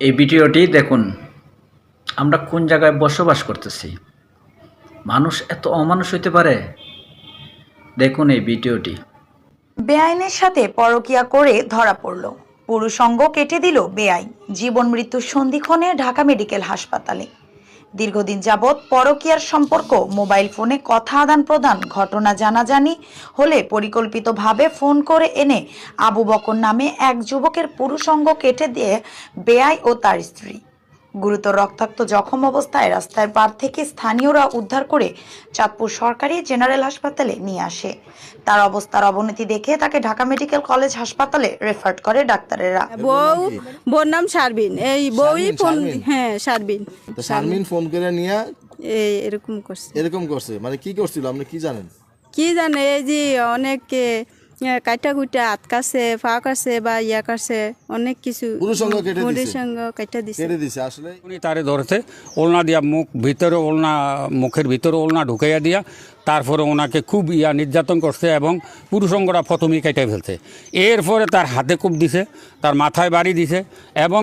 এই ভিডিওটি দেখুন, আমরা কোন জায়গায় বসবাস করতেছি। মানুষ এত অমানুষ হইতে পারে? দেখুন এই ভিডিওটি। বেআইনের সাথে পরকীয়া করে ধরা পড়ল, পুরুষাঙ্গ কেটে দিল বেআইন। জীবন মৃত্যুর সন্ধিক্ষণে ঢাকা মেডিকেল হাসপাতালে। দীর্ঘদিন যাবৎ পরকীয়ার সম্পর্ক, মোবাইল ফোনে কথা আদান প্রদান, ঘটনা জানাজানি হলে পরিকল্পিতভাবে ফোন করে এনে আবু বকর নামে এক যুবকের পুরুষাঙ্গ কেটে দিয়ে বেআই ও তার স্ত্রী। গুরুতর রক্তাক্ত জখম অবস্থায় রাস্তার পার থেকে স্থানীয়রা উদ্ধার করে চাঁদপুর সরকারি জেনারেল হাসপাতালে নিয়ে আসে। তার অবস্থার অবনতি দেখে তাকে ঢাকা মেডিকেল কলেজ হাসপাতালে রেফার করে ডাক্তারেরা। বউর নাম শারবিন। এই বউই ফোন, হ্যাঁ শারবিন। তো শারমিন ফোন করে নিয়ে এরকম করছে মানে কি করছিল আপনি কি জানেন? কি জানে, এই যে অনেকে কাটা কুটা আটকাছে, ফা কাছে বা ইয়া কাছে, অনেক কিছু পুরুষাঙ্গ কেটে দিছে। পুরুষাঙ্গ কাটা দিছে। কেটে দিছে আসলে। উনি তারে ধরেছে, ওলনা দিয়া মুখ ভিতরে, ওলনা মুখের ভিতরে ওলনা ঢুকাইয়া দিয়া তারপরে ওনাকে খুব নির্যাতন করছে এবং পুরুষাঙ্গরা প্রথমেই কেটে ফেলছে। এরপরে তার হাতে কূপ দিছে, তার মাথায় বাড়ি দিছে এবং